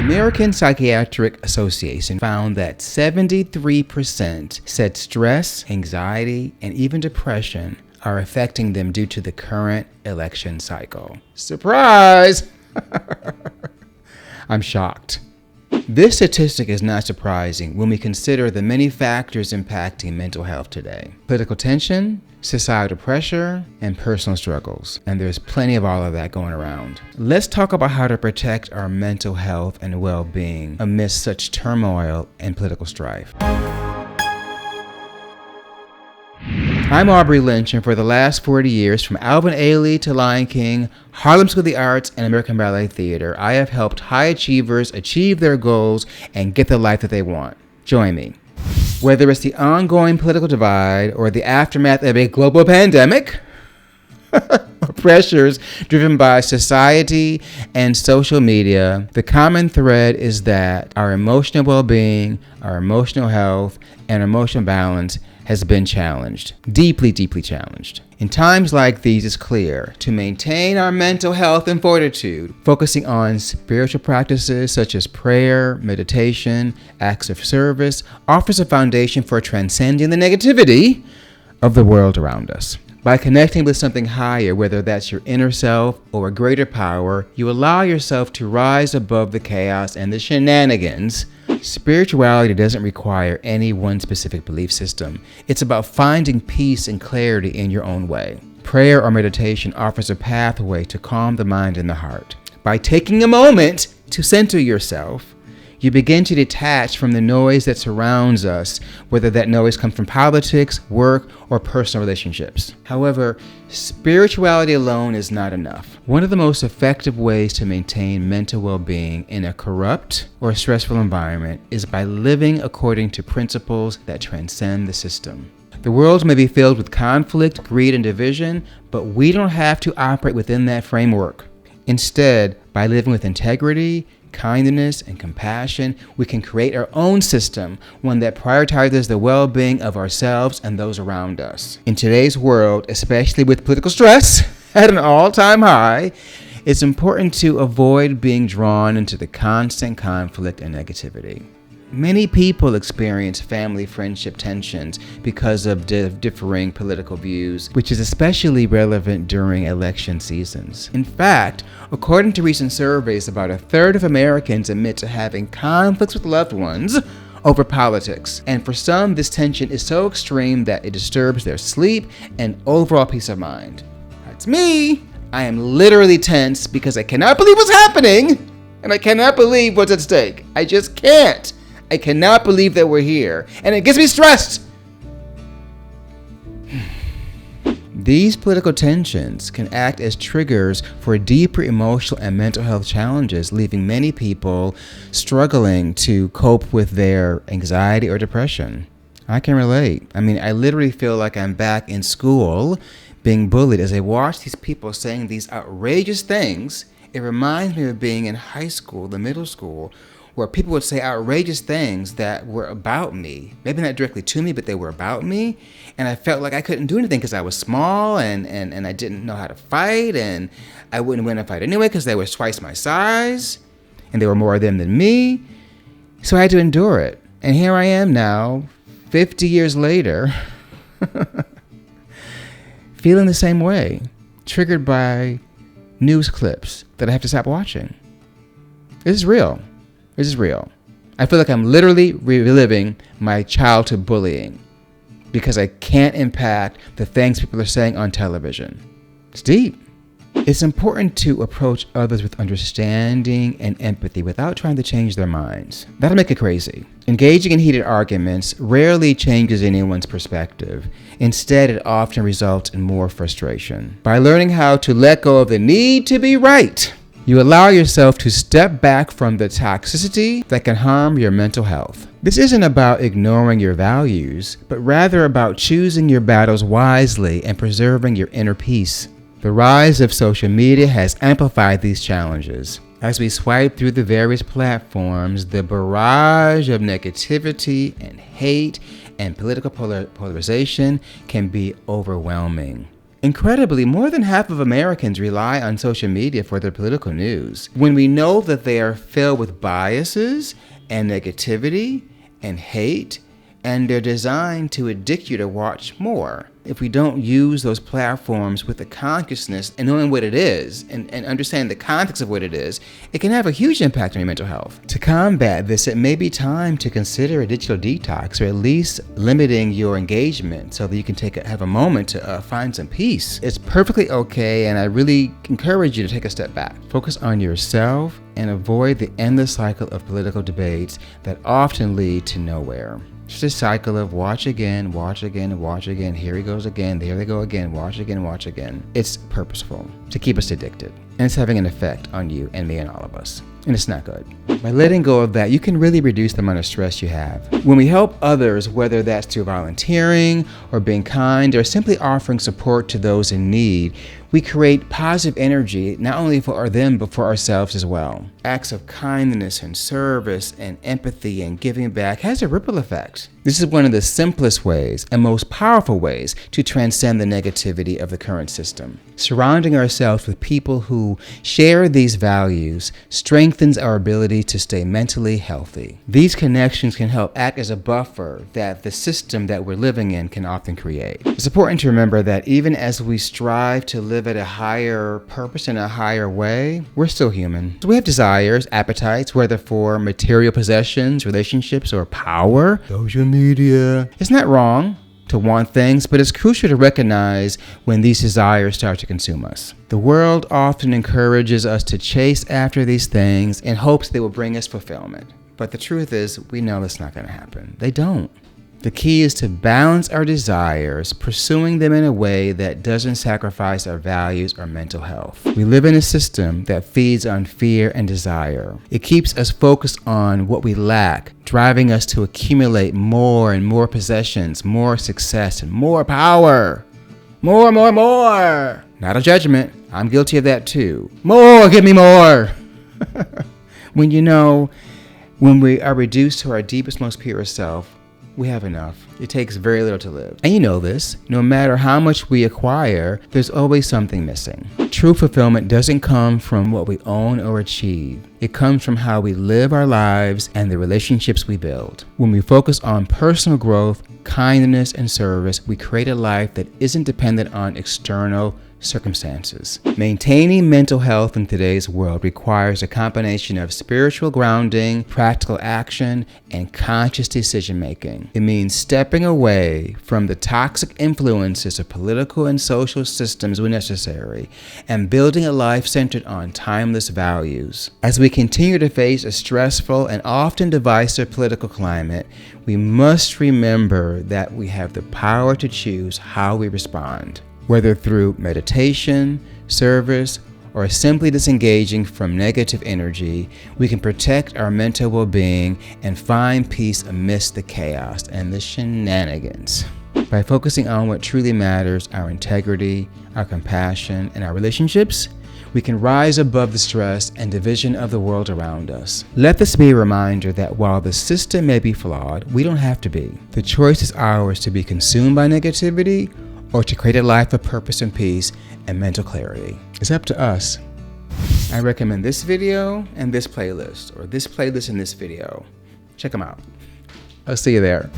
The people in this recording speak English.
American Psychiatric Association found that 73% said stress, anxiety, and even depression are affecting them due to the current election cycle. Surprise! I'm shocked. This statistic is not surprising when we consider the many factors impacting mental health today. Political tension, societal pressure, and personal struggles. And there's plenty of all of that going around. Let's talk about how to protect our mental health and well-being amidst such turmoil and political strife. I'm Aubrey Lynch, and for the last 40 years, from Alvin Ailey to Lion King, Harlem School of the Arts, and American Ballet Theater, I have helped high achievers achieve their goals and get the life that they want. Join me. Whether it's the ongoing political divide or the aftermath of a global pandemic, or pressures driven by society and social media, the common thread is that our emotional well-being, our emotional health, and our emotional balance has been challenged, deeply, deeply challenged. In times like these, it's clear to maintain our mental health and fortitude, focusing on spiritual practices such as prayer, meditation, acts of service, offers a foundation for transcending the negativity of the world around us. By connecting with something higher, whether that's your inner self or a greater power, you allow yourself to rise above the chaos and the shenanigans. Spirituality doesn't require any one specific belief system. It's about finding peace and clarity in your own way. Prayer or meditation offers a pathway to calm the mind and the heart. By taking a moment to center yourself, you begin to detach from the noise that surrounds us, whether that noise comes from politics, work, or personal relationships. However, spirituality alone is not enough. One of the most effective ways to maintain mental well-being in a corrupt or stressful environment is by living according to principles that transcend the system. The world may be filled with conflict, greed, and division, but we don't have to operate within that framework. Instead, by living with integrity, kindness, and compassion, we can create our own system, one that prioritizes the well-being of ourselves and those around us. In today's world, especially with political stress at an all-time high, it's important to avoid being drawn into the constant conflict and negativity. Many people experience family friendship tensions because of differing political views, which is especially relevant during election seasons. In fact, according to recent surveys, about a third of Americans admit to having conflicts with loved ones over politics. And for some, this tension is so extreme that it disturbs their sleep and overall peace of mind. That's me. I am literally tense because I cannot believe what's happening, and I cannot believe what's at stake. I just can't. I cannot believe that we're here, and it gets me stressed. These political tensions can act as triggers for deeper emotional and mental health challenges, leaving many people struggling to cope with their anxiety or depression. I can relate. I literally feel like I'm back in school being bullied as I watch these people saying these outrageous things. It reminds me of being in high school, the middle school, where people would say outrageous things that were about me. Maybe not directly to me, but they were about me. And I felt like I couldn't do anything because I was small and I didn't know how to fight. And I wouldn't win a fight anyway because they were twice my size. And there were more of them than me. So I had to endure it. And here I am now, 50 years later, feeling the same way, triggered by news clips that I have to stop watching. This is real. This is real. I feel like I'm literally reliving my childhood bullying because I can't impact the things people are saying on television. It's deep. It's important to approach others with understanding and empathy without trying to change their minds. That'll make it crazy. Engaging in heated arguments rarely changes anyone's perspective. Instead, it often results in more frustration. By learning how to let go of the need to be right, you allow yourself to step back from the toxicity that can harm your mental health. This isn't about ignoring your values, but rather about choosing your battles wisely and preserving your inner peace. The rise of social media has amplified these challenges. As we swipe through the various platforms, the barrage of negativity and hate and political polarization can be overwhelming. Incredibly, more than half of Americans rely on social media for their political news. When we know that they are filled with biases and negativity and hate, and they're designed to addict you to watch more. If we don't use those platforms with the consciousness and knowing what it is and understanding the context of what it is, it can have a huge impact on your mental health. To combat this, it may be time to consider a digital detox, or at least limiting your engagement so that you can have a moment to find some peace. It's perfectly okay, and I really encourage you to take a step back. Focus on yourself and avoid the endless cycle of political debates that often lead to nowhere. It's just a cycle of watch again, watch again, watch again. Here he goes again. There they go again. Watch again, watch again. It's purposeful to keep us addicted. And it's having an effect on you and me and all of us. And it's not good. By letting go of that, you can really reduce the amount of stress you have. When we help others, whether that's through volunteering or being kind or simply offering support to those in need, we create positive energy, not only for them, but for ourselves as well. Acts of kindness and service and empathy and giving back has a ripple effect. This is one of the simplest ways and most powerful ways to transcend the negativity of the current system. Surrounding ourselves with people who share these values strengthens our ability to stay mentally healthy. These connections can help act as a buffer that the system that we're living in can often create. It's important to remember that even as we strive to live at a higher purpose in a higher way, we're still human. So we have desires, appetites, whether for material possessions, relationships, or power. Social media. It's not wrong to want things, but it's crucial to recognize when these desires start to consume us. The world often encourages us to chase after these things in hopes they will bring us fulfillment. But the truth is, we know that's not going to happen. They don't. The key is to balance our desires, pursuing them in a way that doesn't sacrifice our values or mental health. We live in a system that feeds on fear and desire. It keeps us focused on what we lack, driving us to accumulate more and more possessions, more success, and more power. More. Not a judgment. I'm guilty of that too. More, give me more. When we are reduced to our deepest, most purest self, we have enough. It takes very little to live. And you know this. No matter how much we acquire, there's always something missing. True fulfillment doesn't come from what we own or achieve. It comes from how we live our lives and the relationships we build. When we focus on personal growth, kindness, and service, we create a life that isn't dependent on external circumstances. Maintaining mental health in today's world requires a combination of spiritual grounding, practical action, and conscious decision making. It means stepping away from the toxic influences of political and social systems when necessary, and building a life centered on timeless values. As we continue to face a stressful and often divisive political climate, we must remember that we have the power to choose how we respond. Whether through meditation, service, or simply disengaging from negative energy, we can protect our mental well-being and find peace amidst the chaos and the shenanigans. By focusing on what truly matters, our integrity, our compassion, and our relationships, we can rise above the stress and division of the world around us. Let this be a reminder that while the system may be flawed, we don't have to be. The choice is ours to be consumed by negativity or to create a life of purpose and peace and mental clarity. It's up to us. I recommend this video and this playlist, or this playlist and this video. Check them out. I'll see you there.